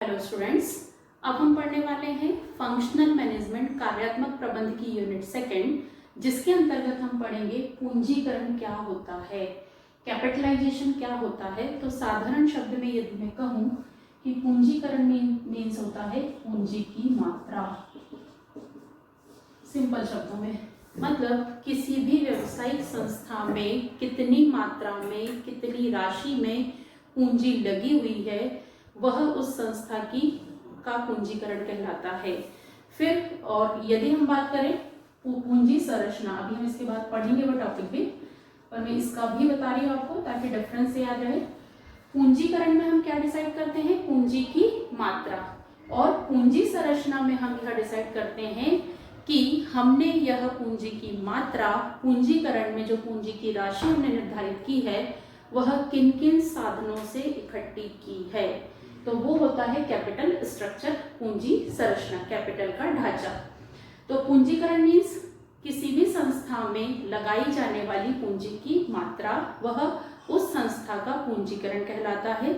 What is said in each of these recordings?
Hello students, अब हम पढ़ने वाले हैं फंक्शनल मैनेजमेंट कार्यात्मक प्रबंध की यूनिट सेकेंड, जिसके अंतर्गत हम पढ़ेंगे पूंजीकरण क्या होता है, कैपिटलाइजेशन क्या होता है। तो साधारण शब्द में यदि मैं कहूँ कि पूंजीकरण मीन्स होता है पूंजी की मात्रा। सिंपल शब्दों में मतलब किसी भी व्यवसायिक संस्था में कितनी मात्रा में कितनी राशि में पूंजी लगी हुई है वह उस संस्था की का पूंजीकरण कहलाता है। फिर और यदि हम बात करें पूंजी संरचना, अभी हम इसके बाद पढ़ेंगे वो टॉपिक भी, और मैं इसका भी बता रही हूँ आपको ताकि डिफरेंस से याद रहे। पूंजीकरण में हम क्या डिसाइड करते हैं? पूंजी की मात्रा। और पूंजी संरचना में हम यह डिसाइड करते हैं कि हमने यह पूंजी की मात्रा, पूंजीकरण में जो पूंजी की राशि हमने निर्धारित की है वह किन किन साधनों से इकट्ठी की है। तो वो होता है कैपिटल स्ट्रक्चर, पूंजी संरचना, कैपिटल का ढांचा। तो पूंजीकरण मीन्स किसी भी संस्था में लगाई जाने वाली पूंजी की मात्रा, वह उस संस्था का पूंजीकरण कहलाता है।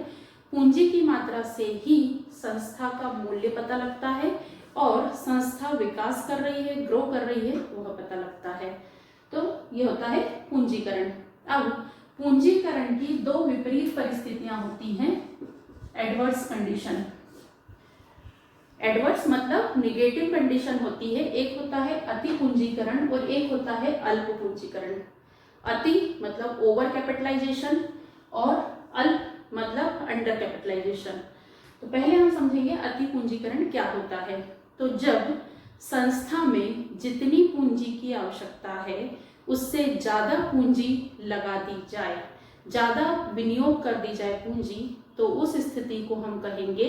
पूंजी की मात्रा से ही संस्था का मूल्य पता लगता है और संस्था विकास कर रही है, ग्रो कर रही है, वह पता लगता है। तो यह होता है पूंजीकरण। अब पूंजीकरण की दो विपरीत परिस्थितियां होती हैं। एडवर्स कंडीशन, एडवर्स मतलब निगेटिव कंडीशन होती है। एक होता है अति पूंजीकरण और एक होता है अल्प पूंजीकरण। अति मतलब ओवर कैपिटलाइजेशन और अल्प मतलब अंडर कैपिटलाइजेशन। तो पहले हम समझेंगे अति पूंजीकरण क्या होता है। तो जब संस्था में जितनी पूंजी की आवश्यकता है उससे ज्यादा पूंजी लगा दी जाए, ज्यादा विनियोग कर दी जाए पूंजी, तो उस स्थिति को हम कहेंगे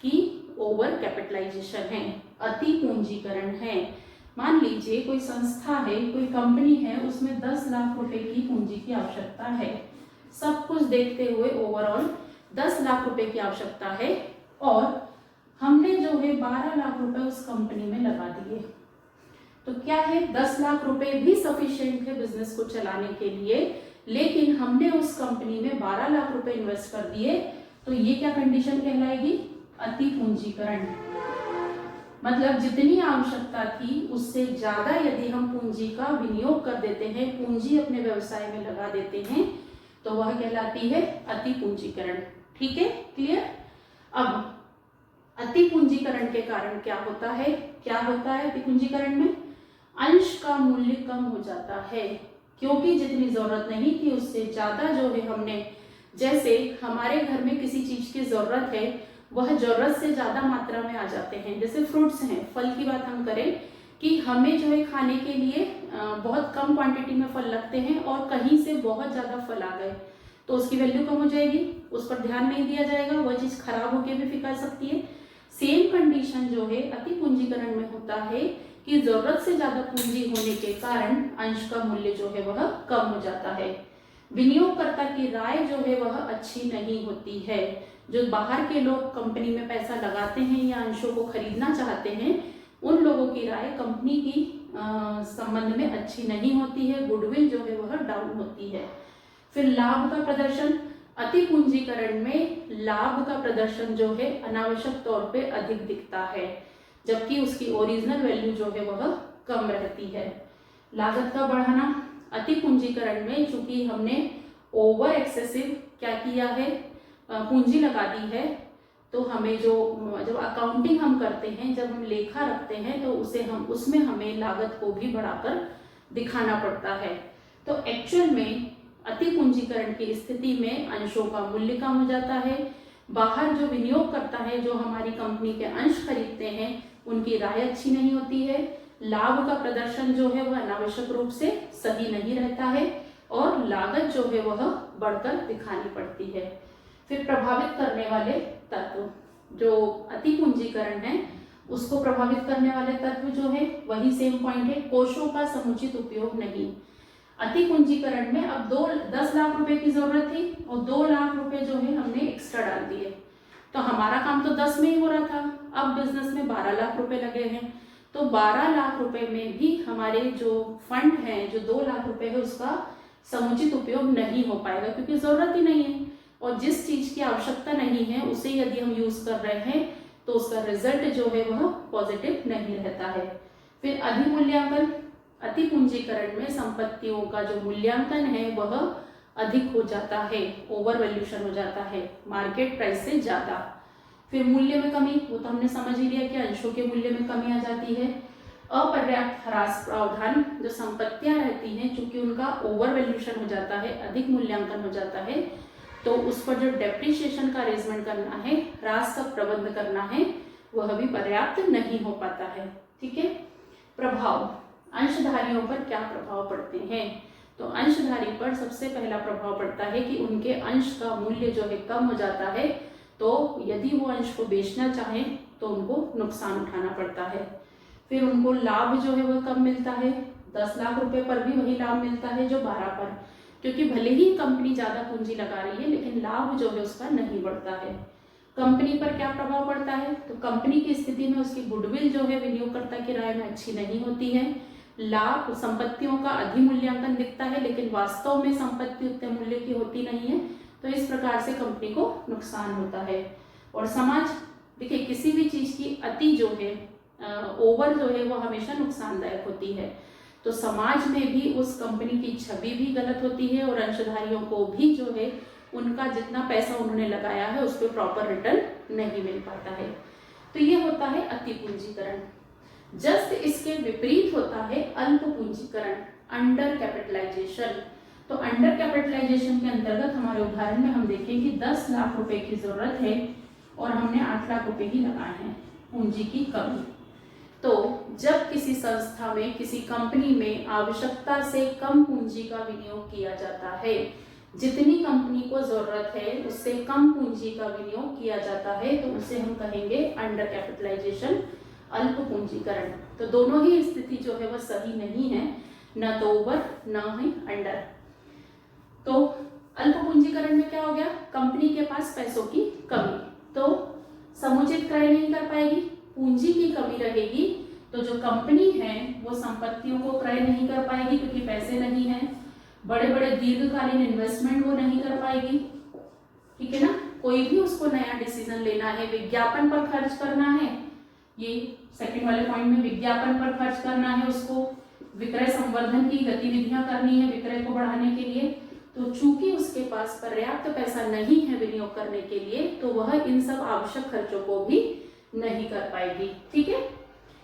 कि ओवर कैपिटलाइजेशन है, अति पूंजीकरण है। मान लीजिए कोई संस्था है, कोई कंपनी है, उसमें 10 लाख रुपए की पूंजी की आवश्यकता है। सब कुछ देखते हुए ओवरऑल 10 लाख रुपए की आवश्यकता है और हमने जो है 12 लाख रुपए उस कंपनी में लगा दिए। तो क्या है, 10 लाख रुपए भी सफिशिएंट है बिजनेस को चलाने के लिए, लेकिन हमने उस कंपनी में 12 लाख रुपए इन्वेस्ट कर दिए। तो ये क्या कंडीशन कहलाएगी? अति पूंजीकरण। मतलब जितनी आवश्यकता थी उससे ज्यादा यदि हम पूंजी का विनियोग कर देते हैं, पूंजी अपने व्यवसाय में लगा देते हैं, तो वह कहलाती है अति पूंजीकरण। ठीक है, क्लियर? अब अति पूंजीकरण के कारण क्या होता है? क्या होता है अति पूंजीकरण में? अंश का मूल्य कम हो जाता है, क्योंकि जितनी जरूरत नहीं थी उससे ज्यादा जो है हमने, जैसे हमारे घर में किसी चीज की जरूरत है, वह जरूरत से ज्यादा मात्रा में आ जाते हैं। जैसे फ्रूट्स हैं, फल की बात हम करें कि हमें जो है खाने के लिए बहुत कम क्वांटिटी में फल लगते हैं और कहीं से बहुत ज्यादा फल आ गए तो उसकी वैल्यू कम हो जाएगी, उस पर ध्यान नहीं दिया जाएगा, वह चीज खराब होकर भी बिका सकती है। सेम कंडीशन जो है अति पूंजीकरण में होता है कि जरूरत से ज्यादा पूंजी होने के कारण अंश का मूल्य जो है वह कम हो जाता है। विनियोगकर्ता की राय जो है वह अच्छी नहीं होती है। जो बाहर के लोग कंपनी में पैसा लगाते हैं या अंशों को खरीदना चाहते हैं, उन लोगों की राय कंपनी की संबंध में अच्छी नहीं होती है, गुडविल जो है वह डाउन होती है। फिर लाभ का प्रदर्शन, अति पूंजीकरण में लाभ का प्रदर्शन जो है अनावश्यक तौर पे अधिक दिखता है, जबकि उसकी ओरिजिनल वैल्यू जो है वह कम रहती है। लागत का बढ़ाना, अति पूंजीकरण में चूंकि हमने ओवर एक्सेसिव क्या किया है, पूंजी लगा दी है, तो हमें जब अकाउंटिंग हम करते हैं, जब हम लेखा रखते हैं, तो उसमें हमें लागत को भी बढ़ाकर दिखाना पड़ता है। तो एक्चुअल में अति पूंजीकरण की स्थिति में अंशों का मूल्य कम हो जाता है। बाहर जो विनियोग करता है, जो हमारी कंपनी के अंश खरीदते हैं, उनकी राय अच्छी नहीं होती है। लाभ का प्रदर्शन जो है वह अनावश्यक रूप से सही नहीं रहता है और लागत जो है वह बढ़कर दिखानी पड़ती है। फिर प्रभावित करने वाले तत्व, जो अति पूंजीकरण है उसको प्रभावित करने वाले तत्व जो है वही सेम पॉइंट है, कोषों का समुचित उपयोग नहीं। अति पूंजीकरण में अब 10 लाख रुपए की जरूरत थी और 2 लाख रुपए जो है हमने एक्स्ट्रा डाल दिए, तो हमारा काम तो 10 में ही हो रहा था, अब बिजनेस में 12 लाख रुपए लगे हैं, तो 12 लाख रुपए में भी हमारे जो फंड है, जो 2 लाख रुपए है, उसका समुचित उपयोग नहीं हो पाएगा क्योंकि जरूरत ही नहीं है। और जिस चीज की आवश्यकता नहीं है उसे यदि हम यूज कर रहे हैं तो उसका रिजल्ट जो है वह पॉजिटिव नहीं रहता है। फिर अधिमूल्यांकन, अति पूंजीकरण में संपत्तियों का जो मूल्यांकन है वह अधिक हो जाता है, ओवर वैल्यूशन हो जाता है मार्केट प्राइस से ज्यादा। फिर मूल्य में कमी, वो तो हमने समझ ही लिया कि अंशों के मूल्य में कमी आ जाती है। अपर्याप्त ह्रास प्रावधान, जो संपत्तियां रहती हैं चूंकि उनका ओवर वैल्यूशन हो जाता है, अधिक मूल्यांकन हो जाता है, तो उस पर जो डेप्रिसिएशन का अरेंजमेंट करना है, ह्रास का प्रबंध करना है, वह भी पर्याप्त नहीं हो पाता है। ठीक है। प्रभाव, अंशधारियों पर क्या प्रभाव पड़ते हैं? तो अंशधारी पर सबसे पहला प्रभाव पड़ता है कि उनके अंश का मूल्य जो है कम हो जाता है, तो यदि वो अंश को बेचना चाहें तो उनको नुकसान उठाना पड़ता है। फिर उनको लाभ जो है वह कम मिलता है, 10 लाख रुपए पर भी वही लाभ मिलता है जो 12 पर, क्योंकि भले ही कंपनी ज्यादा पूंजी लगा रही है लेकिन लाभ जो है उसका नहीं बढ़ता है। कंपनी पर क्या प्रभाव पड़ता है? तो कंपनी की स्थिति में उसकी गुडविल जो है विनियोगकर्ता की राय में अच्छी नहीं होती है। लाभ, संपत्तियों का अधिमूल्यांकन दिखता है लेकिन वास्तव में संपत्ति उतने मूल्य की होती नहीं है, तो इस प्रकार से कंपनी को नुकसान होता है। और समाज, देखिए किसी भी चीज की अति जो है, ओवर जो है वो हमेशा नुकसानदायक होती है। तो समाज में भी उस कंपनी की छवि भी गलत होती है और अंशधारियों को भी जो है उनका जितना पैसा उन्होंने लगाया है उस पर प्रॉपर रिटर्न नहीं मिल पाता है। तो ये होता है अति पूंजीकरण। जस्ट इसके विपरीत होता है अल्प पूंजीकरण, अंडर कैपिटलाइजेशन। तो अंडर कैपिटलाइजेशन के अंतर्गत हमारे उदाहरण में हम देखें कि 10 लाख रुपए की जरूरत है और हमने 8 लाख रुपए ही लगाए हैं, पूंजी की कमी। तो जब किसी संस्था में, किसी कंपनी में आवश्यकता से कम पूंजी का विनियोग किया जाता है, जितनी कंपनी को जरूरत है उससे कम पूंजी का विनियोग किया जाता है, तो उसे हम कहेंगे अंडर कैपिटलाइजेशन, अल्प पूंजीकरण। तो दोनों ही स्थिति जो है वह सही नहीं है, न तो ओवर न ही अंडर। तो अल्प पूंजीकरण में क्या हो गया? कंपनी के पास पैसों की कमी, तो समुचित क्रय नहीं कर पाएगी, पूंजी की कमी रहेगी, तो जो कंपनी है वो संपत्तियों को क्रय नहीं कर पाएगी क्योंकि पैसे नहीं है। बड़े बड़े दीर्घकालीन इन्वेस्टमेंट वो नहीं कर पाएगी। ठीक है ना। कोई भी उसको नया डिसीजन लेना है, विज्ञापन पर खर्च करना है, ये सेकंड वाले पॉइंट में विज्ञापन पर खर्च करना है, उसको विक्रय संवर्धन की गतिविधियां करनी है विक्रय को बढ़ाने के लिए, तो चूंकि उसके पास पर्याप्त पैसा नहीं है विनियोग करने के लिए, तो वह इन सब आवश्यक खर्चों को भी नहीं कर पाएगी। ठीक है।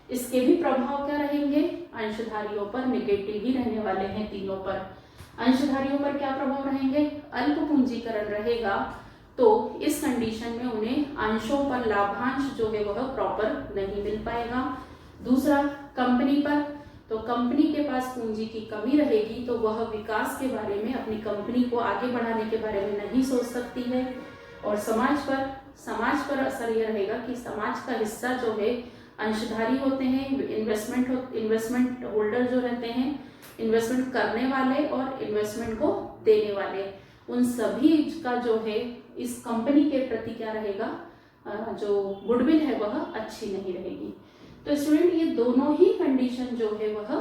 इसके भी प्रभाव क्या रहेंगे? अंशधारियों पर निगेटिव ही रहने वाले हैं तीनों पर। अंशधारियों पर क्या प्रभाव रहेंगे? अल्प पूंजीकरण रहेगा तो इस कंडीशन में उन्हें अंशों पर लाभांश जो है वह प्रॉपर नहीं मिल पाएगा। दूसरा, कंपनी पर, तो कंपनी के पास पूंजी की कमी रहेगी तो वह विकास के बारे में, अपनी कंपनी को आगे बढ़ाने के बारे में नहीं सोच सकती है। और समाज पर असर यह रहेगा कि समाज का हिस्सा जो है अंशधारी होते हैं, इन्वेस्टमेंट होल्डर जो रहते हैं, इन्वेस्टमेंट करने वाले और इन्वेस्टमेंट को देने वाले, उन सभी का जो है इस कंपनी के प्रति क्या रहेगा, जो गुडविल है वह अच्छी नहीं रहेगी। तो स्टूडेंट, ये दोनों ही कंडीशन जो है वह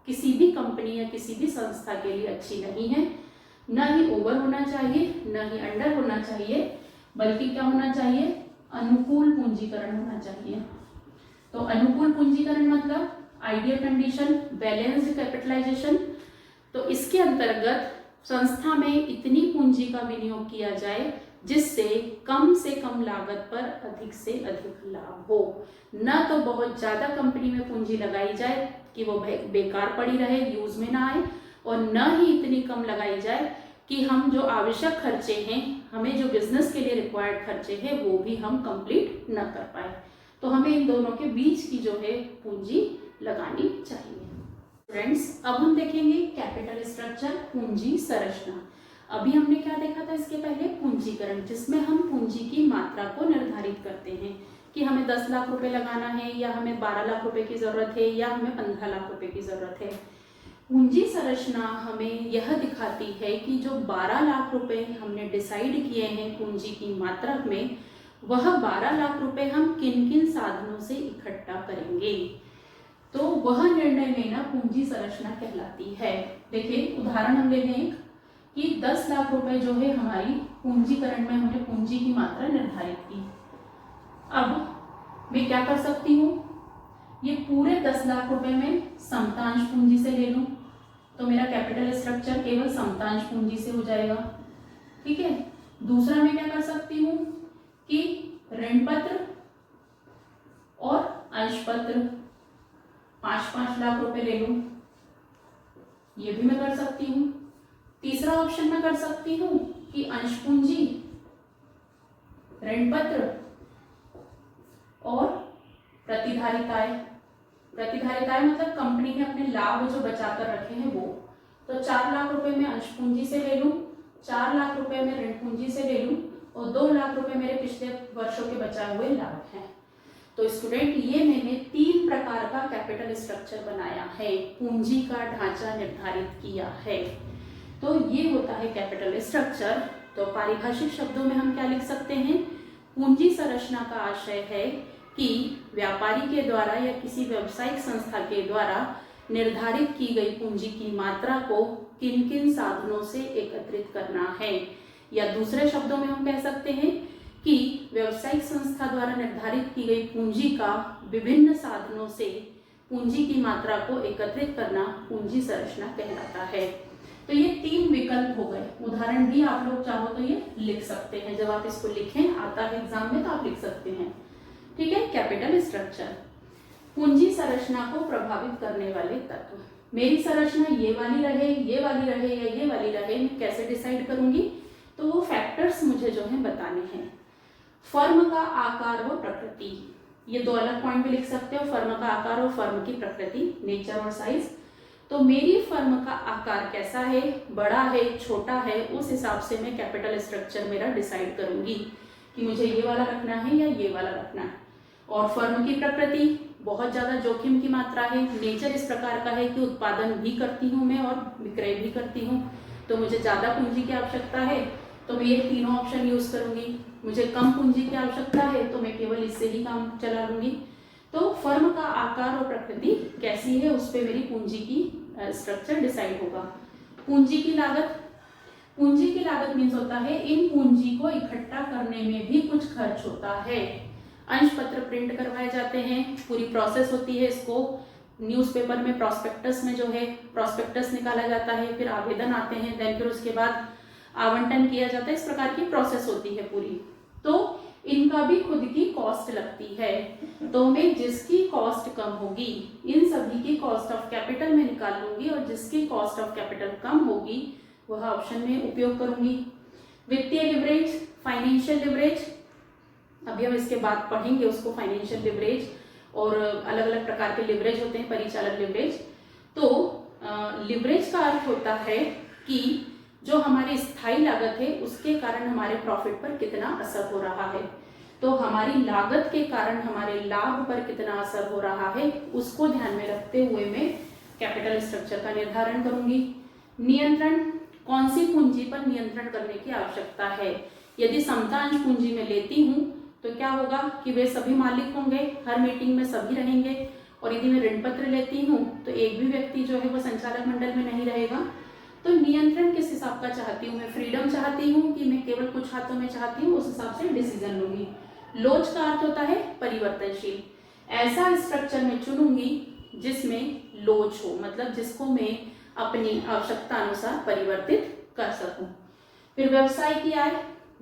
किसी भी कंपनी या किसी भी संस्था के लिए अच्छी नहीं है। न ही ओवर होना चाहिए, न ही अंडर होना चाहिए, बल्कि क्या होना चाहिए? अनुकूल पूंजीकरण होना चाहिए। तो अनुकूल पूंजीकरण मतलब आइडियल कंडीशन, बैलेंस्ड कैपिटलाइजेशन। तो इसके अंतर्गत संस्था में इतनी पूंजी का विनियोग किया जाए जिससे कम से कम लागत पर अधिक से अधिक लाभ हो। न तो बहुत ज्यादा कंपनी में पूंजी लगाई जाए कि वो बेकार पड़ी रहे, यूज में ना आए, और न ही इतनी कम लगाई जाए कि हम जो आवश्यक खर्चे हैं, हमें जो बिजनेस के लिए रिक्वायर्ड खर्चे हैं वो भी हम कंप्लीट न कर पाए। तो हमें इन दोनों के बीच की जो है पूंजी लगानी चाहिए। फ्रेंड्स, अब हम देखेंगे कैपिटल स्ट्रक्चर, पूंजी संरचना। अभी हमने क्या देखा था इसके पहले? पूंजीकरण, जिसमें हम पूंजी की मात्रा को निर्धारित करते हैं कि हमें 10 लाख रुपए लगाना है, या हमें 12 लाख रुपए की जरूरत है, या हमें 15 लाख रुपए की जरूरत है। पूंजी संरचना हमें यह दिखाती है कि जो 12 लाख रुपए हमने डिसाइड किए हैं पूंजी की मात्रा में, वह 12 लाख रुपए हम किन किन साधनों से इकट्ठा करेंगे। तो वह निर्णय लेना पूंजी संरचना कहलाती है। देखिए उदाहरण हम ले लें कि 10 लाख रुपए जो है हमारी पूंजीकरण में हमने पूंजी की मात्रा निर्धारित की। अब मैं क्या कर सकती हूँ, ये पूरे 10 लाख रुपए में समतांश पूंजी से ले लूँ, तो मेरा कैपिटल स्ट्रक्चर केवल समतांश पूंजी से हो जाएगा। ठीक है। दूसरा मैं क्या कर सकती हूँ कि ऋण पत्र और अंश पत्र 5-5 लाख रुपए ले लूँ, ये भी मैं कर सकती हूँ। तीसरा ऑप्शन मैं कर सकती हूँ कि अंश पूंजी, ऋण पत्र और प्रतिधारिताएं। प्रतिधारिताएं मतलब कंपनी ने अपने लाभ जो बचाकर रखे हैं वो। तो 4 लाख रुपए में अंश पूंजी से ले लूँ, 4 लाख रुपए में ऋण पूंजी से ले लूँ और 2 लाख रुपए मेरे पिछले वर्षों के बचाए हुए लाभ हैं। तो स्टूडेंट, ये मैंने 3 प्रकार का कैपिटल स्ट्रक्चर बनाया है, पूंजी का ढांचा निर्धारित किया है। तो ये होता है कैपिटल स्ट्रक्चर। तो पारिभाषिक शब्दों में हम क्या लिख सकते हैं, पूंजी संरचना का आशय है कि व्यापारी के द्वारा या किसी व्यावसायिक संस्था के द्वारा निर्धारित की गई पूंजी की मात्रा को किन किन साधनों से एकत्रित करना है, या दूसरे शब्दों में हम कह सकते हैं कि व्यावसायिक संस्था द्वारा निर्धारित की गई पूंजी का विभिन्न साधनों से पूंजी की मात्रा को एकत्रित करना पूंजी संरचना कहलाता है। तो ये 3 विकल्प हो गए। उदाहरण भी आप लोग चाहो तो ये लिख सकते हैं, जब आप इसको लिखें आता है एग्जाम में तो आप लिख सकते हैं। ठीक है। कैपिटल स्ट्रक्चर, पूंजी संरचना को प्रभावित करने वाले तत्व। मेरी संरचना ये वाली रहे, ये वाली रहे या ये वाली रहे, मैं कैसे डिसाइड करूंगी, तो वो फैक्टर्स मुझे जो है बताने हैं। फर्म का आकार व प्रकृति, ये 2 अलग पॉइंट भी लिख सकते हो, फर्म का आकार और फर्म की प्रकृति, नेचर और साइज। तो मेरी फर्म का आकार कैसा है, बड़ा है, छोटा है, उस हिसाब से मैं कैपिटल स्ट्रक्चर मेरा डिसाइड करूंगी कि मुझे ये वाला रखना है या ये वाला रखना है। और फर्म की प्रकृति, बहुत ज़्यादा जोखिम की मात्रा है, नेचर इस प्रकार का है कि उत्पादन भी करती हूँ मैं और विक्रय भी करती हूँ, तो मुझे ज़्यादा पूंजी की आवश्यकता है, तो मैं ये तीनों ऑप्शन यूज़ करूँगी। मुझे कम पूंजी की आवश्यकता है तो मैं केवल इससे ही काम चला लूँगी। तो फर्म का आकार और प्रकृति कैसी है, उस पर मेरी पूंजी की स्ट्रक्चर डिसाइड होगा। पूंजी की लागत, पूंजी की लागत मीन्स होता है इन पूंजी को इकट्ठा करने में भी कुछ खर्च होता है। अंश पत्र प्रिंट करवाए जाते हैं, पूरी प्रोसेस होती है, इसको न्यूज़पेपर में प्रॉस्पेक्टस में जो है प्रॉस्पेक्टस निकाला जाता है, फिर आवेदन आते हैं, देन फिर उसके बाद आवंटन किया जाता है। इस प्रकार की प्रोसेस होती है पूरी। तो इनका भी खुद की कॉस्ट लगती है। तो मैं जिसकी कॉस्ट कम होगी, इन सभी की कॉस्ट ऑफ कैपिटल में निकाल लूंगी और जिसकी कॉस्ट ऑफ कैपिटल कम होगी वह ऑप्शन में उपयोग करूंगी। वित्तीय लिवरेज, फाइनेंशियल लिवरेज, अभी हम इसके बाद पढ़ेंगे उसको, फाइनेंशियल लिवरेज और अलग अलग प्रकार के लिवरेज होते हैं, परिचालन लिवरेज। तो लिवरेज का अर्थ होता है कि जो हमारी स्थायी लागत है उसके कारण हमारे प्रॉफिट पर कितना असर हो रहा है। तो हमारी लागत के कारण हमारे लाभ पर कितना असर हो रहा है उसको ध्यान में रखते हुए मैं कैपिटल स्ट्रक्चर का निर्धारण करूंगी। नियंत्रण, कौन सी पूंजी पर नियंत्रण करने की आवश्यकता है। यदि समतांश पूंजी में लेती हूँ तो क्या होगा कि वे सभी मालिक होंगे, हर मीटिंग में सभी रहेंगे। और यदि मैं ऋण पत्र लेती हूँ तो एक भी व्यक्ति जो है वो संचालक मंडल में नहीं रहेगा। तो नियंत्रण किस हिसाब का चाहती हूँ मैं, फ्रीडम चाहती हूँ कि मैं केवल कुछ हाथों में चाहती हूँ, उस हिसाब से डिसीजन लूंगी। लोच का अर्थ होता है परिवर्तनशील, ऐसा स्ट्रक्चर में चुनूंगी जिसमें लोच हो, मतलब जिसको मैं अपनी आवश्यकता अनुसार परिवर्तित कर सकूं। फिर व्यवसाय की आय,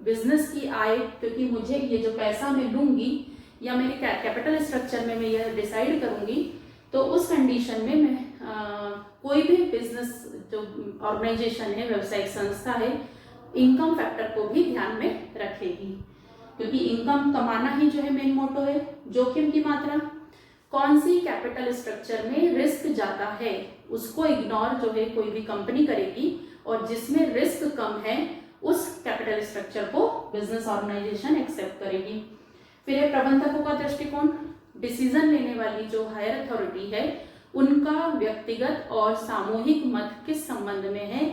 बिजनेस की आय, क्योंकि मुझे ये जो पैसा मैं लूंगी या मेरे कैपिटल स्ट्रक्चर में मैं यह डिसाइड करूंगी, तो उस कंडीशन में मैं कोई भी बिजनेस जो ऑर्गेनाइजेशन है, व्यवसायिक संस्था है, इनकम फैक्टर को भी ध्यान में रखेगी, क्योंकि इनकम कमाना ही जो है मेन मोटो है। जोखिम की मात्रा, कौन सी कैपिटल स्ट्रक्चर में रिस्क ज्यादा है उसको इग्नोर जो है कोई भी कंपनी करेगी, और जिसमें रिस्क कम है उस कैपिटल स्ट्रक्चर को बिजनेस ऑर्गेनाइजेशन एक्सेप्ट करेगी। फिर है प्रबंधकों का दृष्टिकोण, डिसीजन लेने वाली जो हायर अथॉरिटी है उनका व्यक्तिगत और सामूहिक मत किस संबंध में है।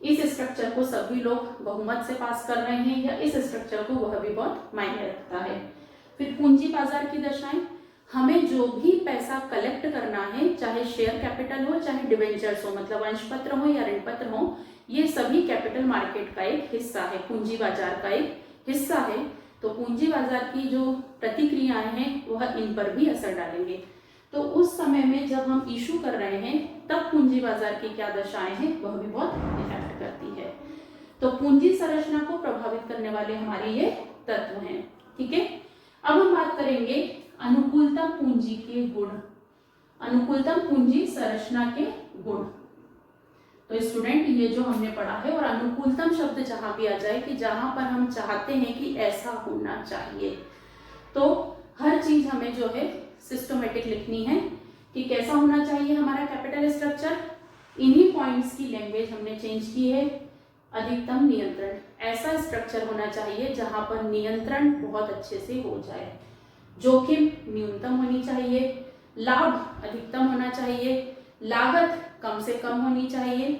इस स्ट्रक्चर को सभी लोग बहुमत से पास कर रहे हैं या इस स्ट्रक्चर को वह भी बहुत मायने रखता है। फिर पूंजी बाजार की दशाएं, हमें जो भी पैसा कलेक्ट करना है, चाहे शेयर कैपिटल हो चाहे डिवेंचर्स हो, मतलब अंश पत्र हो या ऋण पत्र हो, ये सभी कैपिटल मार्केट का एक हिस्सा है, पूंजी बाजार का एक हिस्सा है। तो पूंजी बाजार की जो प्रतिक्रियाएं हैं वह इन पर भी असर डालेंगे। तो उस समय में जब हम इशू कर रहे हैं तब पूंजी बाजार की क्या दशाएं हैं वह भी बहुत इफेक्ट करती है। तो पूंजी संरचना को प्रभावित करने वाले हमारे ये तत्व हैं। ठीक है, अब हम बात करेंगे अनुकूलतम पूंजी के गुण, अनुकूलतम पूंजी संरचना के गुण। तो स्टूडेंट ये जो हमने पढ़ा है, और अनुकूलतम शब्द जहां भी आ जाए कि जहां पर हम चाहते हैं कि ऐसा होना चाहिए, तो हर चीज हमें जो है सिस्टमेटिक लिखनी है कि कैसा होना चाहिए हमारा कैपिटल स्ट्रक्चर। इन्हीं पॉइंट्स की लैंग्वेज हमने चेंज की है। अधिकतम नियंत्रण, ऐसा स्ट्रक्चर होना चाहिए जहां पर नियंत्रण बहुत अच्छे से हो जाए। जोखिम न्यूनतम होनी चाहिए, लाभ अधिकतम होना चाहिए, लागत कम से कम होनी चाहिए,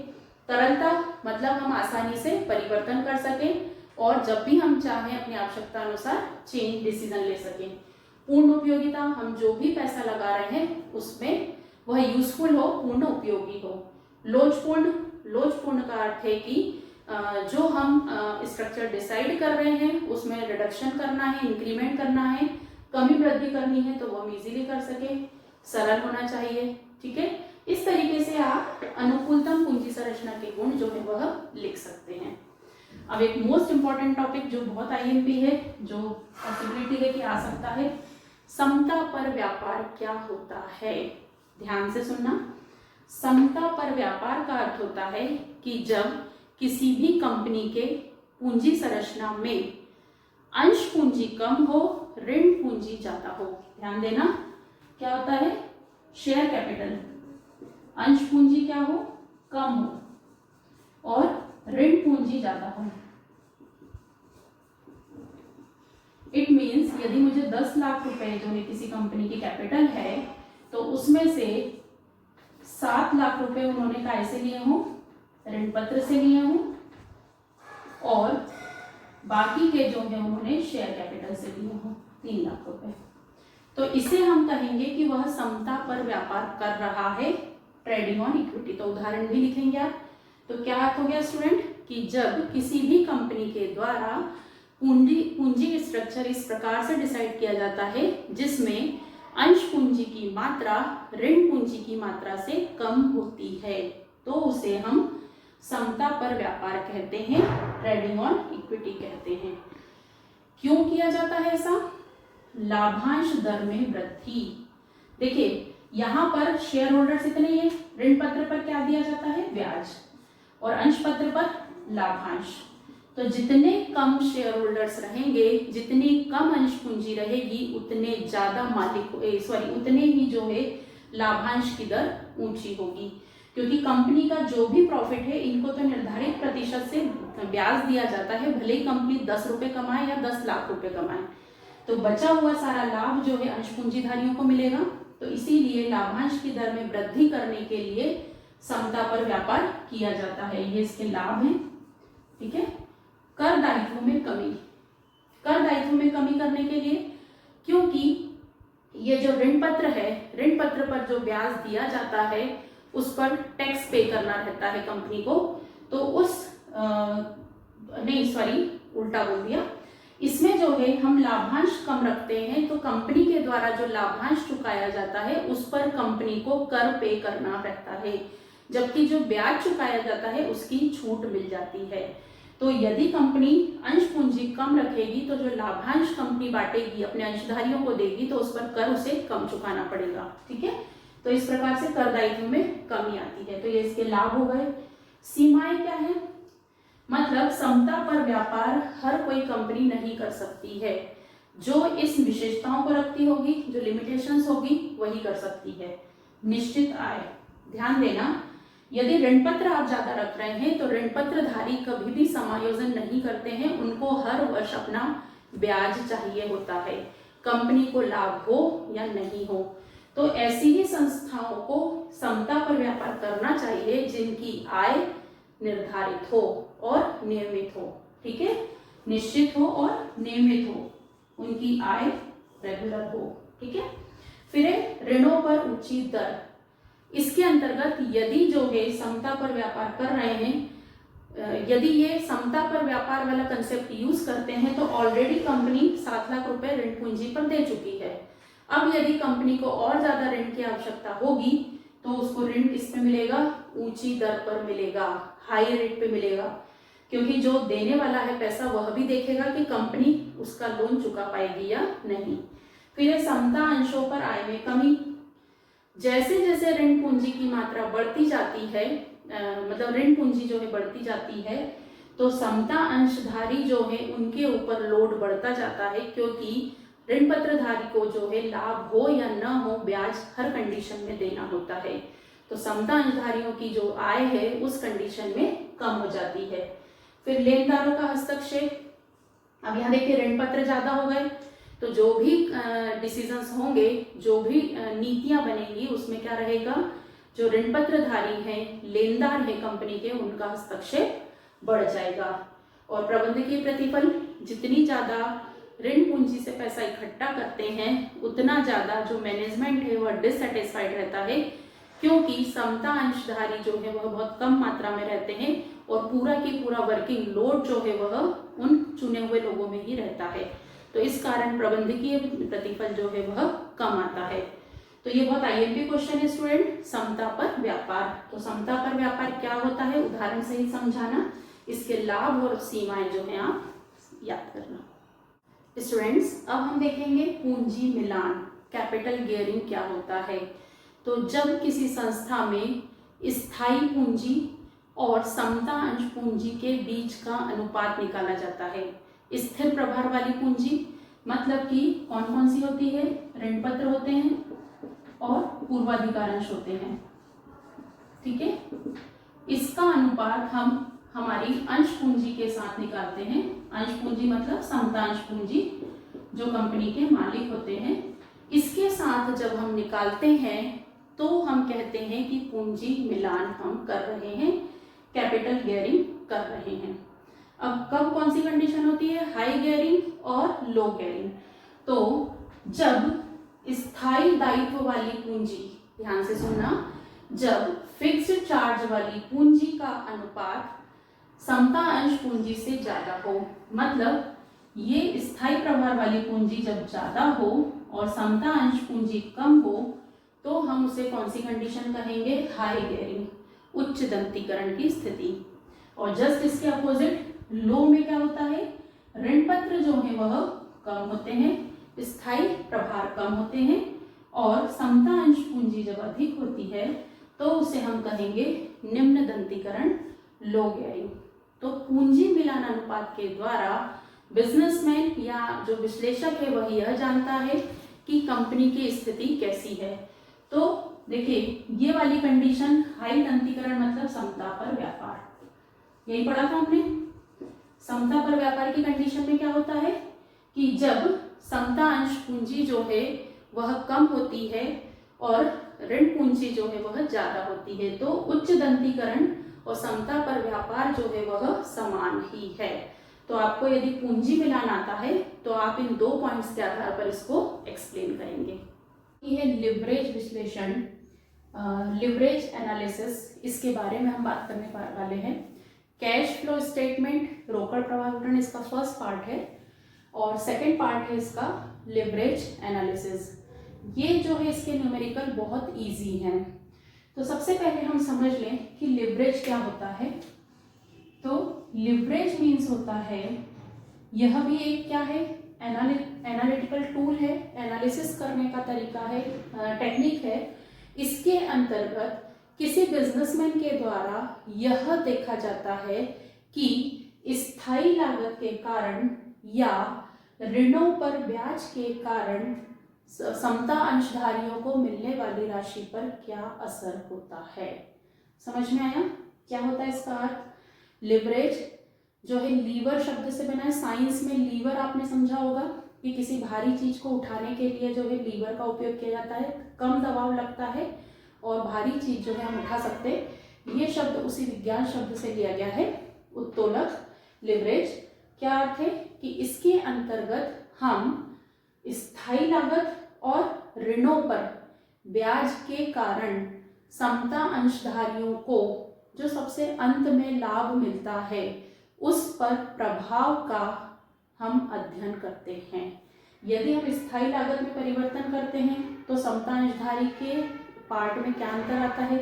तरलता मतलब हम आसानी से परिवर्तन कर सकें और जब भी हम चाहें अपनी आवश्यकता अनुसार चेंज डिसीजन ले सकें। पूर्ण उपयोगिता, हम जो भी पैसा लगा रहे हैं उसमें वह यूजफुल हो, पूर्ण उपयोगी हो। लोचपूर्ण, लोचपूर्ण का अर्थ है कि जो हम स्ट्रक्चर डिसाइड कर रहे हैं उसमें रिडक्शन करना है, इंक्रीमेंट करना है, कमी वृद्धि करनी है तो वो हम इजीली कर सके। सरल होना चाहिए। ठीक है, इस तरीके से आप अनुकूलतम पूंजी संरचना के गुण जो है वह लिख सकते हैं। अब एक मोस्ट इंपॉर्टेंट टॉपिक जो बहुत आईएमपी है, जो पॉसिबिलिटी है कि आ सकता है, समता पर व्यापार क्या होता है। ध्यान से सुनना, समता पर व्यापार का अर्थ होता है कि जब किसी भी कंपनी के पूंजी संरचना में अंश पूंजी कम हो, ऋण पूंजी ज्यादा हो। ध्यान देना, क्या होता है, शेयर कैपिटल, अंश पूंजी क्या हो, कम हो और ऋण पूंजी ज्यादा हो। इट मीन्स यदि मुझे 10 लाख रुपए जो है किसी कंपनी की कैपिटल है तो उसमें से 7 लाख रुपए उन्होंने कैसे लिए हों, ऋण पत्र से लिए हों और बाकी के जो है उन्होंने शेयर कैपिटल से लिए हों 3 लाख रुपए। तो इसे हम कहेंगे कि वह समता पर व्यापार कर रहा है, ट्रेडिंग ऑन इक्विटी। तो उदाहरण भी लिखेंगे आप। तो क्या अर्थ हो गया स्टूडेंट कि जब किसी भी कंपनी के द्वारा पूंजी स्ट्रक्चर इस प्रकार से डिसाइड किया जाता है जिसमें अंश पूंजी की मात्रा ऋण पूंजी की मात्रा से कम होती है, तो उसे हम समता पर व्यापार कहते हैं, ट्रेडिंग ऑन इक्विटी कहते हैं। क्यों किया जाता है ऐसा? लाभांश दर में वृद्धि। देखिए यहां पर शेयर होल्डर्स इतने हैं, ऋण पत्र पर क्या दिया जाता है, ब्याज, और अंश पत्र पर लाभांश। तो जितने कम शेयर होल्डर्स रहेंगे, जितनी कम अंश पूंजी रहेगी, उतने ज्यादा उतने ही जो है लाभांश की दर ऊंची होगी, क्योंकि कंपनी का जो भी प्रॉफिट है इनको तो निर्धारित प्रतिशत से ब्याज दिया जाता है, भले ही कंपनी 10 रुपए कमाए या 10 लाख रुपए कमाए, तो बचा हुआ सारा लाभ जो है अंश पूंजीधारियों को मिलेगा। तो इसीलिए लाभांश की दर में वृद्धि करने के लिए समता पर व्यापार किया जाता है। ये इसके लाभ हैं। ठीक है, कर दायित्व में कमी, कर दायित्व में कमी करने के लिए, क्योंकि ये जो ऋण पत्र है, ऋण पत्र पर जो ब्याज दिया जाता है उस पर टैक्स पे करना रहता है कंपनी को, तो उल्टा बोल दिया, इसमें जो है हम लाभांश कम रखते हैं तो कंपनी के द्वारा जो लाभांश चुकाया जाता है उस पर कंपनी को कर पे करना रहता है, जबकि जो ब्याज चुकाया जाता है उसकी छूट मिल जाती है। तो यदि कंपनी अंश पूंजी कम रखेगी तो जो लाभांश कंपनी बांटेगी, अपने अंशधारियों को देगी, तो उस पर कर उसे कम चुकाना पड़ेगा। ठीक है, तो इस प्रकार से कर दायित्व में कमी आती है। तो ये इसके लाभ हो गए। सीमाएं क्या है? मतलब समता पर व्यापार हर कोई कंपनी नहीं कर सकती है, जो इस विशेषताओं को रखती होगी, जो लिमिटेशंस होगी वही कर सकती है। निश्चित आय, ध्यान देना, यदि ऋण पत्र आप ज्यादा रख रहे हैं तो ऋण पत्रधारी कभी भी समायोजन नहीं करते हैं, उनको हर वर्ष अपना ब्याज चाहिए होता है, कंपनी को लाभ हो या नहीं हो। तो ऐसी ही संस्थाओं को समता पर व्यापार करना चाहिए जिनकी आय निर्धारित हो और नियमित हो। ठीक है, निश्चित हो और नियमित हो, उनकी आय रेगुलर हो। ठीक है, फिर है ऋणों पर उचित दर। इसके अंतर्गत यदि जो है समता पर व्यापार कर रहे हैं, यदि ये समता पर व्यापार वाला कंसेप्ट यूज करते हैं तो ऑलरेडी कंपनी 7 लाख रुपए ऋण पूंजी पर दे चुकी है। अब यदि कंपनी को और ज्यादा ऋण की आवश्यकता होगी तो उसको ऋण किस पे मिलेगा? ऊंची दर पर मिलेगा, हाई रेट पे मिलेगा, क्योंकि जो देने वाला है पैसा वह भी देखेगा कि कंपनी उसका लोन चुका पाएगी या नहीं। फिर समता अंशों पर आय में कमी। जैसे जैसे ऋण पूंजी की मात्रा बढ़ती जाती है, मतलब ऋण पूंजी जो है बढ़ती जाती है, तो समता अंशधारी जो है उनके ऊपर लोड बढ़ता जाता है, क्योंकि ऋण पत्रधारी को जो है लाभ हो या न हो ब्याज हर कंडीशन में देना होता है। तो समता अंशधारियों की जो आय है उस कंडीशन में कम हो जाती है। फिर लेनदारों का हस्तक्षेप। अब यहाँ देखिए ऋण पत्र ज्यादा हो गए तो जो भी डिसीजंस होंगे, जो भी नीतियां बनेंगी उसमें क्या रहेगा? जो ऋण पत्रधारी हैं, लेनदार है कंपनी के, उनका हस्तक्षेप बढ़ जाएगा। और प्रबंधकीय प्रतिफल, जितनी ज्यादा ऋण पूंजी से पैसा इकट्ठा करते हैं उतना ज्यादा जो मैनेजमेंट है वह डिससेटिस्फाइड रहता है, क्योंकि समता अंशधारी जो है वह बहुत कम मात्रा में रहते हैं और पूरा की पूरा वर्किंग लोड जो है वह उन चुने हुए लोगों में ही रहता है। तो इस कारण प्रबंधकीय प्रतिफल जो है वह कम आता है। तो ये बहुत आईएमपी क्वेश्चन है स्टूडेंट, समता पर व्यापार। तो समता पर व्यापार क्या होता है, उदाहरण से ही समझाना, इसके लाभ और सीमाएं जो है आप याद करना। स्टूडेंट्स अब हम देखेंगे पूंजी मिलान, कैपिटल गियरिंग क्या होता है। तो जब किसी संस्था में स्थायी पूंजी और समता अंश पूंजी के बीच का अनुपात निकाला जाता है। स्थिर प्रभार वाली पूंजी मतलब कि कौन कौन सी होती है? ऋण पत्र होते हैं और पूर्वाधिकार अंश होते हैं, ठीक है। इसका अनुपात हम हमारी अंश पूंजी के साथ निकालते हैं। अंश पूंजी मतलब समता अंश पूंजी, जो कंपनी के मालिक होते हैं, इसके साथ जब हम निकालते हैं तो हम कहते हैं कि पूंजी मिलान हम कर रहे हैं, कैपिटल गियरिंग कर रहे हैं। अब कब कौन सी कंडीशन होती है? हाई गियरिंग और लो गियरिंग। तो जब स्थायी दायित्व वाली पूंजी, ध्यान से सुनना, जब फिक्स्ड चार्ज वाली पूंजी का अनुपात समता अंश पूंजी से ज्यादा हो, मतलब ये स्थायी प्रभार वाली पूंजी जब ज्यादा हो और समता अंश पूंजी कम हो तो हम उसे कौन सी कंडीशन कहेंगे? हाई गियरिंग, उच्च दंतीकरण की स्थिति। और जस्ट इसके अपोजिट लो में क्या होता है? ऋण पत्र जो है वह कम होते हैं, स्थायी प्रभार कम होते हैं और समता अंश पूंजी जब अधिक होती है तो उसे हम कहेंगे निम्न दंतीकरण, लो गियरिंग। तो पूंजी मिलान अनुपात के द्वारा बिजनेसमैन या जो विश्लेषक है वह यह जानता है कि कंपनी की स्थिति कैसी है। तो देखिए ये वाली कंडीशन हाई दंतीकरण मतलब समता पर व्यापार, यही पढ़ा था हमने। समता पर व्यापार की कंडीशन में क्या होता है कि जब समता अंश पूंजी जो है वह कम होती है और ऋण पूंजी जो है वह ज्यादा होती है, तो उच्च दंतीकरण और समता पर व्यापार जो है वह समान ही है। तो आपको यदि पूंजी मिलान आता है तो आप इन 2 पॉइंट्स के आधार पर इसको एक्सप्लेन करेंगे। ये लिवरेज विश्लेषण, लिवरेज एनालिसिस, इसके बारे में हम बात करने वाले हैं। कैश फ्लो स्टेटमेंट, रोकड़ प्रवाह विवरण इसका फर्स्ट पार्ट है और सेकंड पार्ट है इसका लिवरेज एनालिसिस। ये जो है इसके न्यूमेरिकल बहुत इजी हैं। तो सबसे पहले हम समझ लें कि लिवरेज क्या होता है। तो लिवरेज मीन्स होता है, यह भी एक क्या है? एनालिटिकल टूल है, एनालिसिस करने का तरीका है, टेक्निक है। इसके अंतर्गत किसी बिजनेसमैन के द्वारा यह देखा जाता है कि स्थायी लागत के कारण या ऋणों पर ब्याज के कारण समता अंशधारियों को मिलने वाली राशि पर क्या असर होता है। समझ में आया क्या होता है इसका अर्थ? लिवरेज जो है लीवर शब्द से बना है। साइंस में लीवर आपने समझा होगा कि किसी भारी चीज को उठाने के लिए जो है लीवर का उपयोग किया जाता है, कम दबाव लगता है और भारी चीज जो है हम उठा सकते हैं। ये शब्द उसी विज्ञान शब्द से लिया गया है, उत्तोलक। लिवरेज क्या अर्थ है कि इसके अंतर्गत हम स्थायी लागत और ऋणों पर ब्याज के कारण समता अंशधारियों को जो सबसे अंत में लाभ मिलता है उस पर प्रभाव का हम अध्ययन करते हैं। यदि हम स्थायी लागत में परिवर्तन करते हैं तो समता अंशधारी के पार्ट में क्या अंतर आता है,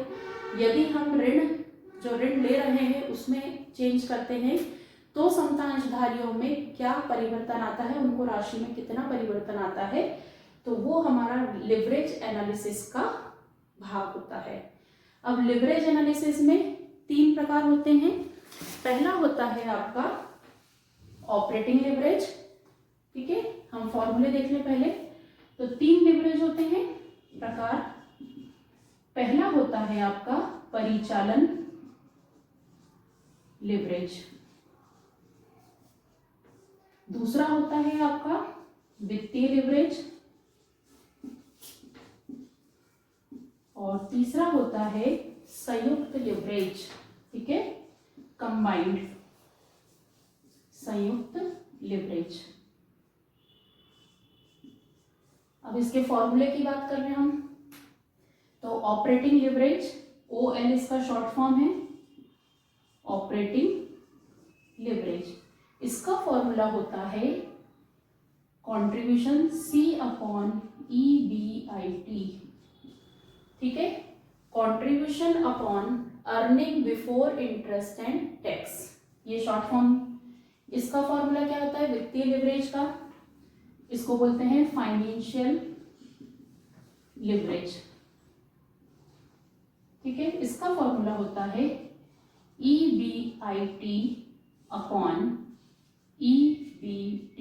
यदि हम जो ऋण ले रहे हैं उसमें चेंज करते हैं तो समता अंशधारियों में क्या परिवर्तन आता है, उनको राशि में कितना परिवर्तन आता है, तो वो हमारा लिवरेज एनालिसिस का भाग होता है। अब लिवरेज एनालिसिस में 3 प्रकार होते हैं। पहला होता है आपका ऑपरेटिंग लिवरेज, ठीक है, हम फॉर्मूले देख लें पहले। तो 3 लिवरेज होते हैं प्रकार। पहला होता है आपका परिचालन लिवरेज, दूसरा होता है आपका वित्तीय लिवरेज, और तीसरा होता है संयुक्त लिवरेज, ठीक है, कंबाइंड संयुक्त लिवरेज। अब इसके फॉर्मूले की बात कर रहे हैं हम। तो ऑपरेटिंग लिवरेज, OL इसका शॉर्ट फॉर्म है, ऑपरेटिंग लिवरेज। इसका फॉर्मूला होता है कंट्रीब्यूशन C/EBIT, ठीक है, contribution upon earning before interest and tax, ये शॉर्ट फॉर्म। इसका फॉर्मूला क्या होता है वित्तीय लिवरेज का, इसको बोलते हैं फाइनेंशियल लिवरेज, ठीक है। इसका फॉर्मूला होता है EBIT upon EBT,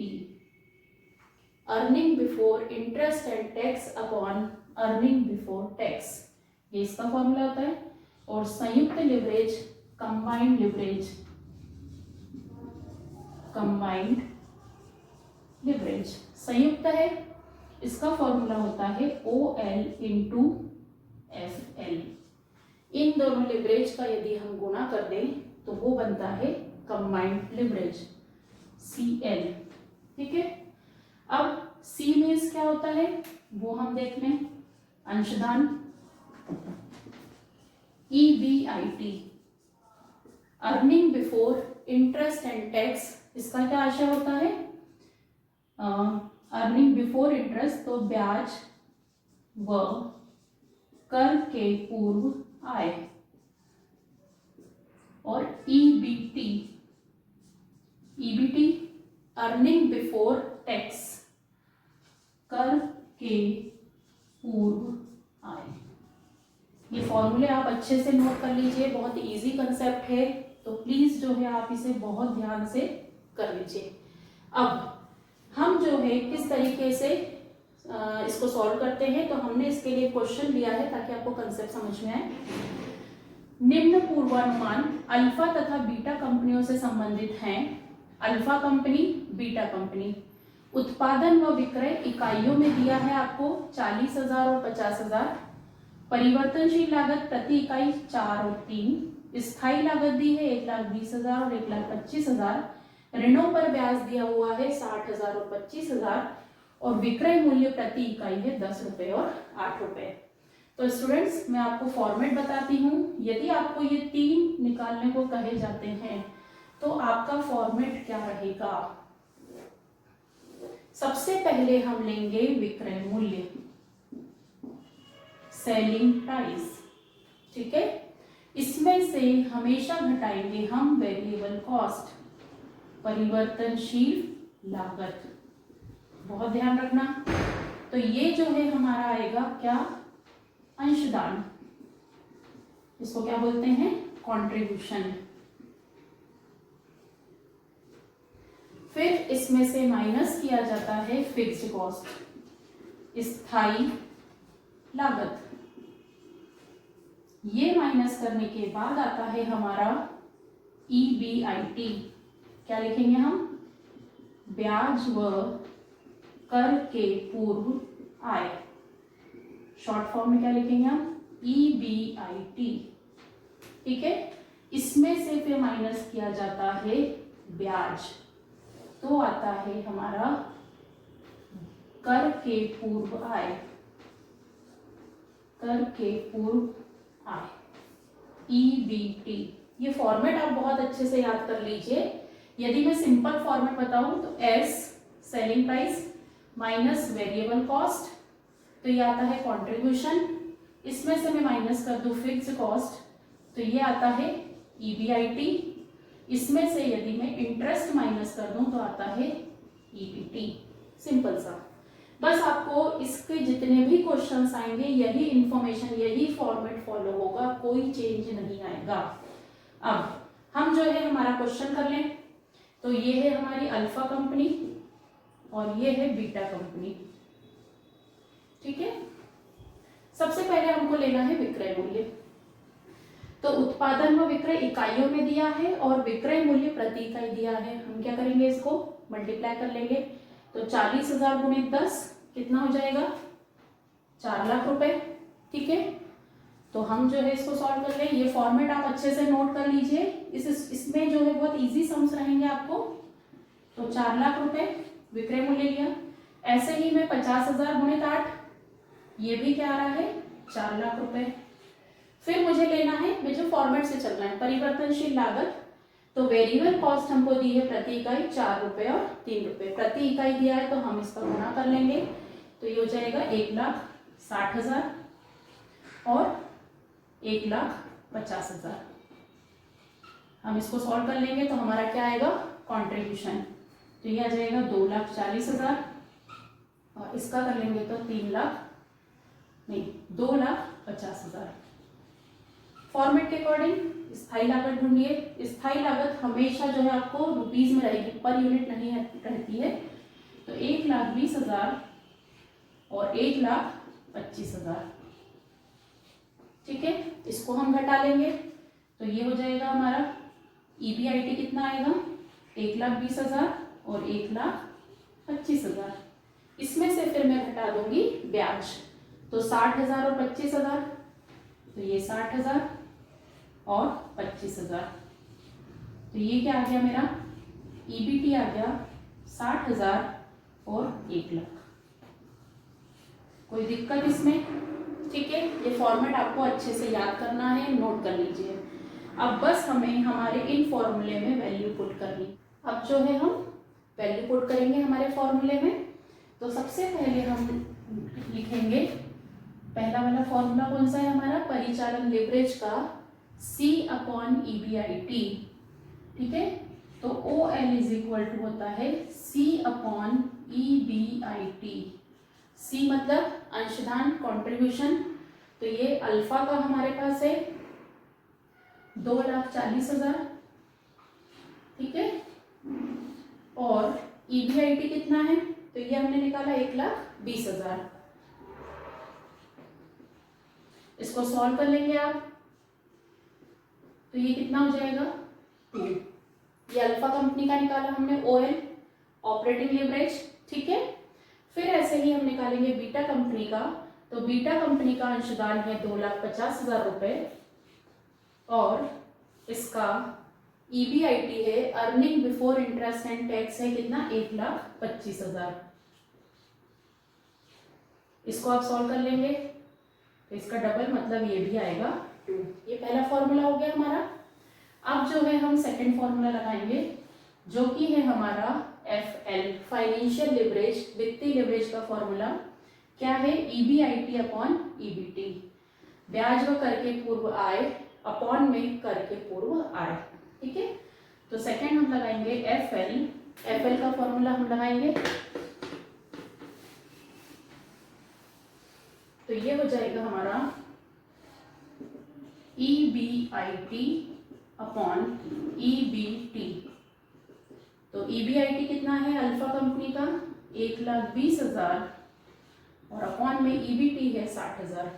earning before interest and tax upon earning before tax, ये इसका फॉर्मूला होता है। और संयुक्त leverage, combined leverage, combined leverage संयुक्त है, इसका फॉर्मूला होता है OL इंटू FL। इन दोनों लिवरेज का यदि हम गुणा कर दें तो वो बनता है कंबाइंड लिवरेज CL, ठीक है। अब C मीन्स क्या होता है वो हम देख लें, अंशदान। EBIT earning before interest and tax, इसका क्या आशय होता है, अर्निंग बिफोर इंटरेस्ट तो ब्याज व कर के पूर्व आय। और EBT अर्निंग बिफोर टैक्स, कर के पूर्व आय। ये फॉर्मूले आप अच्छे से नोट कर लीजिए, बहुत इजी कंसेप्ट है, तो प्लीज जो है आप इसे बहुत ध्यान से कर लीजिए। अब हम जो है किस तरीके से इसको सॉल्व करते हैं, तो हमने इसके लिए क्वेश्चन लिया है ताकि आपको कंसेप्ट समझ में आए। निम्न पूर्वानुमान अल्फा तथा बीटा कंपनियों से संबंधित हैं। Alpha company, beta company. उत्पादन व विक्रय इकाइयों में दिया है आपको 40,000 और 50,000। परिवर्तनशील लागत प्रति इकाई 4 और 3। स्थायी लागत दी है 1,20,000 और 1,25,000। ऋणों पर ब्याज दिया हुआ है 60,000 और 25,000। और विक्रय मूल्य प्रति इकाई है 10 रुपए और 8 रुपए। तो स्टूडेंट्स मैं आपको फॉर्मेट बताती हूँ। यदि आपको ये 3 निकालने को कहे जाते हैं तो आपका फॉर्मेट क्या रहेगा। सबसे पहले हम लेंगे विक्रय मूल्य, सेलिंग प्राइस, ठीक है। इसमें से हमेशा घटाएंगे हम वेरिएबल कॉस्ट, परिवर्तनशील लागत, बहुत ध्यान रखना। तो ये जो है हमारा आएगा क्या, अंशदान, इसको क्या बोलते हैं, कंट्रीब्यूशन। फिर इसमें से माइनस किया जाता है फिक्स्ड कॉस्ट, स्थायी लागत। ये माइनस करने के बाद आता है हमारा EBIT, क्या लिखेंगे हम, ब्याज व कर के पूर्व आय। शॉर्ट फॉर्म में क्या लिखेंगे हम, EBIT, ठीक है। इसमें से फिर माइनस किया जाता है ब्याज, तो आता है हमारा कर के पूर्व आय। कर के पूर्व आय, EBT। ये फॉर्मेट आप बहुत अच्छे से याद कर लीजिए। यदि मैं सिंपल फॉर्मेट बताऊं तो S selling price minus variable cost, तो ये आता है कंट्रीब्यूशन। इसमें से मैं माइनस कर दूं फिक्स्ड कॉस्ट, तो ये आता है EBIT। इसमें से यदि मैं इंटरेस्ट माइनस कर दूं तो आता है EBT। सिंपल सा। बस आपको इसके जितने भी क्वेश्चंस आएंगे यही इंफॉर्मेशन, यही फॉर्मेट फॉलो होगा, कोई चेंज नहीं आएगा। अब हम जो है हमारा क्वेश्चन कर लें, तो ये है हमारी अल्फा कंपनी और ये है बीटा कंपनी। ठीक है, सबसे पहले हमको लेना है विक्रय मूल्य। तो उत्पादन व विक्रय इकाइयों में दिया है और विक्रय मूल्य प्रति इकाई दिया है। हम क्या करेंगे, इसको मल्टीप्लाई कर लेंगे। तो 40,000 गुणे 10 कितना हो जाएगा, 4 लाख रुपए। ठीक है, तो हम जो है इसको सॉल्व कर लें। ये फॉर्मेट आप अच्छे से नोट कर लीजिए, इसमें जो है बहुत इजी सम्स रहेंगे आपको। तो 4 लाख रुपए विक्रय मूल्य लिया। ऐसे ही मैं 50,000 गुणे 8, ये भी क्या आ रहा है, 4 लाख रुपए। फिर मुझे लेना है, मुझे फॉर्मेट से चलना है, परिवर्तनशील लागत। तो वेरिएबल कॉस्ट हमको दी है प्रति इकाई 4 रुपए और 3 रुपए प्रति इकाई दिया है, तो हम इसका गुणा कर लेंगे। तो ये हो जाएगा 1,60,000 और 1,50,000। हम इसको सॉल्व कर लेंगे तो हमारा क्या आएगा, कंट्रीब्यूशन। तो ये आ जाएगा 2,40,000 और इसका कर लेंगे तो 2,50,000। फॉर्मेट के अकॉर्डिंग स्थायी लागत ढूंढिए। स्थायी लागत हमेशा जो है आपको रुपीज में रहेगी, पर यूनिट नहीं रहती है। तो 1,20,000 और 1,25,000। ठीक है, इसको हम घटा लेंगे तो ये हो जाएगा हमारा EBIT कितना आएगा, 1,20,000 और 1,25,000। इसमें से फिर मैं घटा दूंगी ब्याज, तो 60,000 और 25,000, तो ये 60,000 और 25,000। तो ये क्या आ गया मेरा, EBT आ गया 60,000 और 1 लाख। कोई दिक्कत इसमें? ठीक है, ये फॉर्मेट आपको अच्छे से याद करना है, नोट कर लीजिए। अब बस हमें हमारे इन फॉर्मूले में वैल्यू पुट करनी। अब जो है हम वैल्यू पुट करेंगे हमारे फॉर्मूले में। तो सबसे पहले हम लिखेंगे, पहला वाला फॉर्मूला कौन सा है हमारा, परिचालन लीवरेज का C/EBIT। ठीक है, तो OL इज इक्वल टू होता है C/EBIT। C मतलब अंशदान, कंट्रीब्यूशन। तो ये अल्फा का हमारे पास है 2,40,000। ठीक है, और EBIT कितना है, तो ये हमने निकाला 1,20,000। इसको सॉल्व कर लेंगे आप, तो ये कितना हो जाएगा 2। ये अल्फा कंपनी का निकाला हमने OL, ऑपरेटिंग लीवरेज। ठीक है, फिर ऐसे ही हम निकालेंगे बीटा कंपनी का। तो बीटा कंपनी का अंशदान है 2,50,000 रुपए और इसका EBIT है, earning before interest and tax है कितना, 1,25,000। इसको आप सॉल्व कर लेंगे तो इसका डबल मतलब ये भी आएगा 2। ये पहला फॉर्मूला हो गया हमारा। अब जो है हम सेकंड फॉर्मूला लगाएंगे, जो कि है हमारा FL, फाइनेंशियल लिवरेज, वित्तीय लिवरेज का फॉर्मूला क्या है, EBIT/EBT, ब्याज व कर के पूर्व आय अपॉन में कर के पूर्व आय। ठीक है, तो सेकंड हम लगाएंगे FL का फॉर्मूला हम लगाएंगे, तो ये हो जाएगा हमारा EBIT/EBT। तो EBIT कितना है अल्फा कंपनी का, 1,20,000 और अपॉन में EBT है 60,000।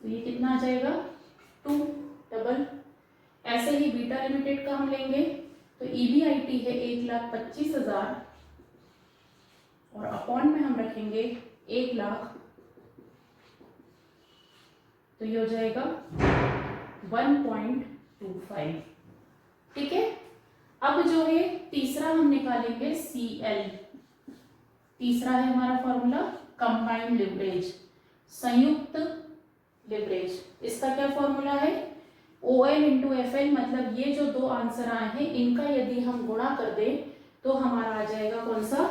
तो ये कितना आ जाएगा 2 डबल। ऐसे ही बीटा लिमिटेड का हम लेंगे, तो EBIT है 1,25,000 और अपॉन में हम रखेंगे 1 लाख, तो ये हो जाएगा 1.25। ठीक है, अब जो है तीसरा हम निकालेंगे CL। तीसरा है हमारा फॉर्मूला कंबाइंड लिवरेज, संयुक्त लिवरेज। इसका क्या फॉर्मूला है? OL इंटू FL, मतलब ये जो दो आंसर आए हैं इनका यदि हम गुणा कर दें तो हमारा आ जाएगा कौन सा?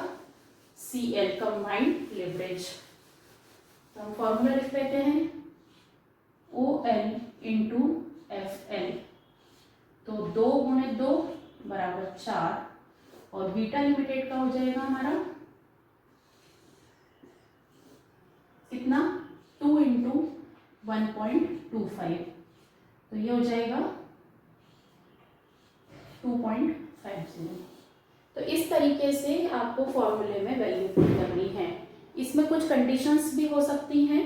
CL, combined leverage. तो हम फॉर्मूला लिख लेते हैं OL इंटू FL, तो 2 गुणे 2 बराबर 4, और बीटा लिमिटेड का हो जाएगा हमारा कितना? 2 इंटू 1.25, तो ये हो जाएगा 2.50। तो इस तरीके से आपको फॉर्मूले में वैल्यू पुट करनी है। इसमें कुछ कंडीशंस भी हो सकती हैं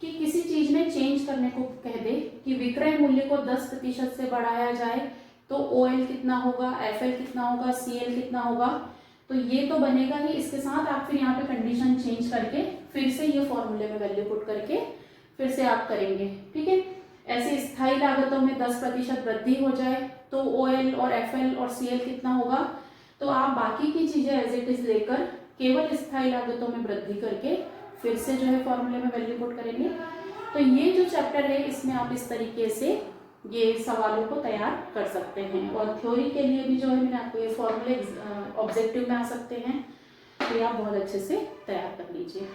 कि किसी चीज में चेंज करने को कह दे कि विक्रय मूल्य को 10% से बढ़ाया जाए तो OL कितना होगा, FL कितना होगा, CL कितना होगा, तो ये तो बनेगा ही। इसके साथ आप फिर यहाँ पे कंडीशन चेंज करके फिर से ये फॉर्मूले में वैल्यू पुट करके फिर से आप करेंगे, ठीक है। ऐसे स्थायी लागतों में 10% वृद्धि हो जाए तो OL और FL और CL कितना होगा, तो आप बाकी की चीजें एज इट इज लेकर केवल स्थायी लागतों में वृद्धि करके फिर से जो है फॉर्मूले में वैल्यू पुट करेंगे। तो ये जो चैप्टर है इसमें आप इस तरीके से ये सवालों को तैयार कर सकते हैं। और थ्योरी के लिए भी जो है मैंने आपको ये फॉर्मूले ऑब्जेक्टिव में आ सकते हैं, तो ये आप बहुत अच्छे से तैयार कर लीजिए।